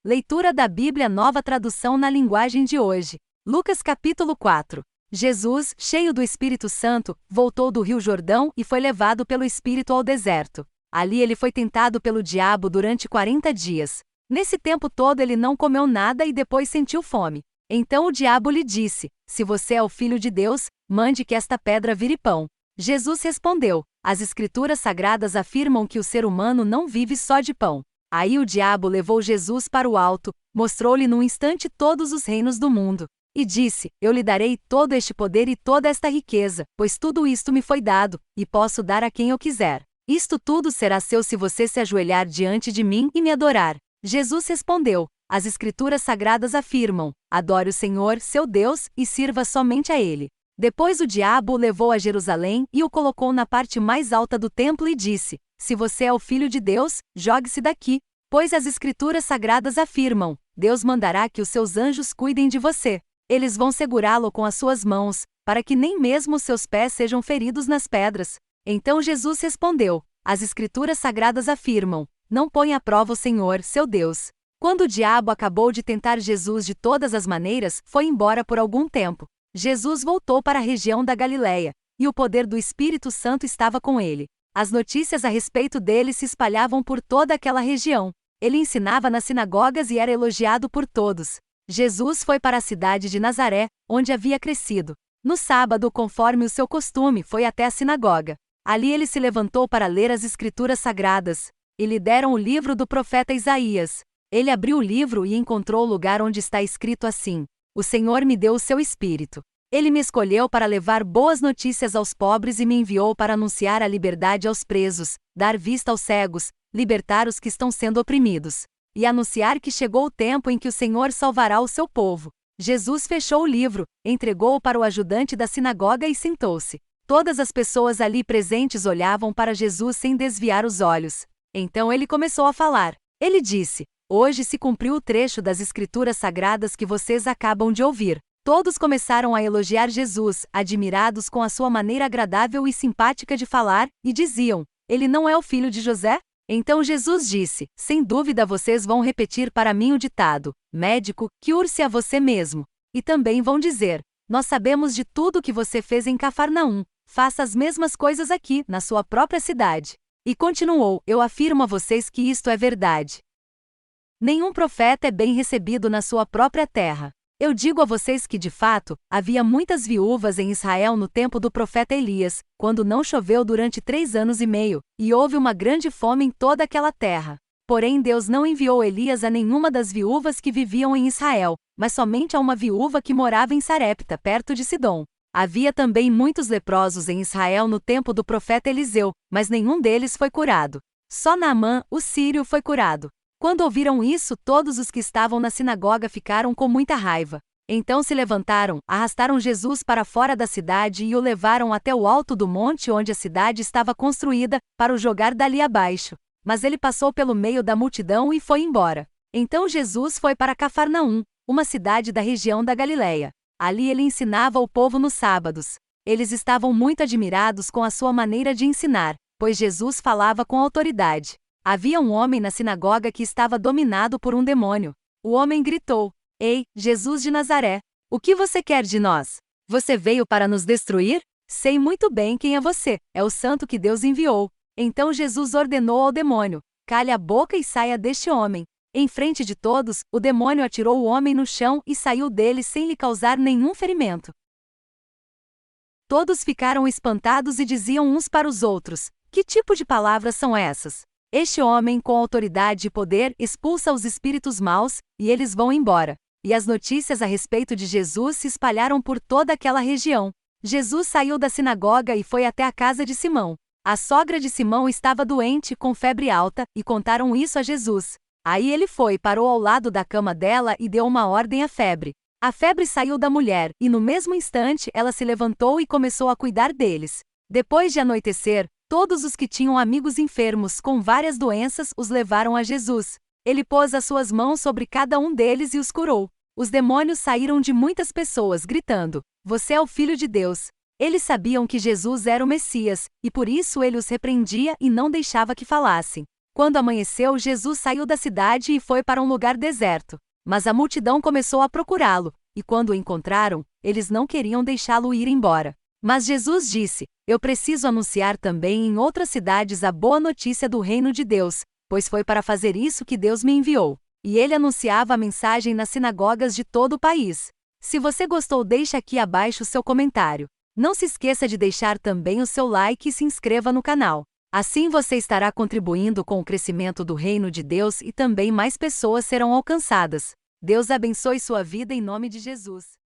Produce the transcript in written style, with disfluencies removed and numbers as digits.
Leitura da Bíblia Nova Tradução na linguagem de hoje. Lucas capítulo 4. Jesus, cheio do Espírito Santo, voltou do Rio Jordão e foi levado pelo Espírito ao deserto. Ali ele foi tentado pelo diabo durante 40 dias. Nesse tempo todo ele não comeu nada e depois sentiu fome. Então o diabo lhe disse: "Se você é o Filho de Deus, mande que esta pedra vire pão." Jesus respondeu: "As Escrituras Sagradas afirmam que o ser humano não vive só de pão." Aí o diabo levou Jesus para o alto, mostrou-lhe num instante todos os reinos do mundo, e disse: "Eu lhe darei todo este poder e toda esta riqueza, pois tudo isto me foi dado, e posso dar a quem eu quiser. Isto tudo será seu se você se ajoelhar diante de mim e me adorar." Jesus respondeu: "As Escrituras Sagradas afirmam: adore o Senhor, seu Deus, e sirva somente a Ele." Depois o diabo o levou a Jerusalém e o colocou na parte mais alta do templo e disse: "Se você é o Filho de Deus, jogue-se daqui, pois as Escrituras Sagradas afirmam: Deus mandará que os seus anjos cuidem de você. Eles vão segurá-lo com as suas mãos, para que nem mesmo os seus pés sejam feridos nas pedras." Então Jesus respondeu: "As Escrituras Sagradas afirmam: não ponha à prova o Senhor, seu Deus." Quando o diabo acabou de tentar Jesus de todas as maneiras, foi embora por algum tempo. Jesus voltou para a região da Galileia, e o poder do Espírito Santo estava com ele. As notícias a respeito dele se espalhavam por toda aquela região. Ele ensinava nas sinagogas e era elogiado por todos. Jesus foi para a cidade de Nazaré, onde havia crescido. No sábado, conforme o seu costume, foi até a sinagoga. Ali ele se levantou para ler as Escrituras Sagradas, e lhe deram o livro do profeta Isaías. Ele abriu o livro e encontrou o lugar onde está escrito assim: "O Senhor me deu o seu Espírito. Ele me escolheu para levar boas notícias aos pobres e me enviou para anunciar a liberdade aos presos, dar vista aos cegos, libertar os que estão sendo oprimidos, e anunciar que chegou o tempo em que o Senhor salvará o seu povo." Jesus fechou o livro, entregou-o para o ajudante da sinagoga e sentou-se. Todas as pessoas ali presentes olhavam para Jesus sem desviar os olhos. Então ele começou a falar. Ele disse: "Hoje se cumpriu o trecho das Escrituras Sagradas que vocês acabam de ouvir." Todos começaram a elogiar Jesus, admirados com a sua maneira agradável e simpática de falar, e diziam: "Ele não é o filho de José?" Então Jesus disse: "Sem dúvida vocês vão repetir para mim o ditado: médico, cure-se a você mesmo." E também vão dizer: "Nós sabemos de tudo o que você fez em Cafarnaum. Faça as mesmas coisas aqui, na sua própria cidade." E continuou: "Eu afirmo a vocês que isto é verdade. Nenhum profeta é bem recebido na sua própria terra. Eu digo a vocês que, de fato, havia muitas viúvas em Israel no tempo do profeta Elias, quando não choveu durante 3 anos e meio, e houve uma grande fome em toda aquela terra. Porém Deus não enviou Elias a nenhuma das viúvas que viviam em Israel, mas somente a uma viúva que morava em Sarepta, perto de Sidom. Havia também muitos leprosos em Israel no tempo do profeta Eliseu, mas nenhum deles foi curado. Só Naamã, o sírio, foi curado." Quando ouviram isso, todos os que estavam na sinagoga ficaram com muita raiva. Então se levantaram, arrastaram Jesus para fora da cidade e o levaram até o alto do monte onde a cidade estava construída, para o jogar dali abaixo. Mas ele passou pelo meio da multidão e foi embora. Então Jesus foi para Cafarnaum, uma cidade da região da Galileia. Ali ele ensinava o povo nos sábados. Eles estavam muito admirados com a sua maneira de ensinar, pois Jesus falava com autoridade. Havia um homem na sinagoga que estava dominado por um demônio. O homem gritou: "Ei, Jesus de Nazaré, o que você quer de nós? Você veio para nos destruir? Sei muito bem quem é você, é o santo que Deus enviou." Então Jesus ordenou ao demônio: "Cale a boca e saia deste homem." Em frente de todos, o demônio atirou o homem no chão e saiu dele sem lhe causar nenhum ferimento. Todos ficaram espantados e diziam uns para os outros: "Que tipo de palavras são essas? Este homem, com autoridade e poder, expulsa os espíritos maus, e eles vão embora." E as notícias a respeito de Jesus se espalharam por toda aquela região. Jesus saiu da sinagoga e foi até a casa de Simão. A sogra de Simão estava doente, com febre alta, e contaram isso a Jesus. Aí ele foi, parou ao lado da cama dela e deu uma ordem à febre. A febre saiu da mulher, e no mesmo instante ela se levantou e começou a cuidar deles. Depois de anoitecer, todos os que tinham amigos enfermos com várias doenças os levaram a Jesus. Ele pôs as suas mãos sobre cada um deles e os curou. Os demônios saíram de muitas pessoas, gritando: "Você é o Filho de Deus." Eles sabiam que Jesus era o Messias, e por isso ele os repreendia e não deixava que falassem. Quando amanheceu, Jesus saiu da cidade e foi para um lugar deserto. Mas a multidão começou a procurá-lo, e quando o encontraram, eles não queriam deixá-lo ir embora. Mas Jesus disse: Eu preciso anunciar também em outras cidades a boa notícia do reino de Deus, pois foi para fazer isso que Deus me enviou. E ele anunciava a mensagem nas sinagogas de todo o país. Se você gostou, deixe aqui abaixo seu comentário. Não se esqueça de deixar também o seu like e se inscreva no canal. Assim você estará contribuindo com o crescimento do reino de Deus e também mais pessoas serão alcançadas. Deus abençoe sua vida em nome de Jesus.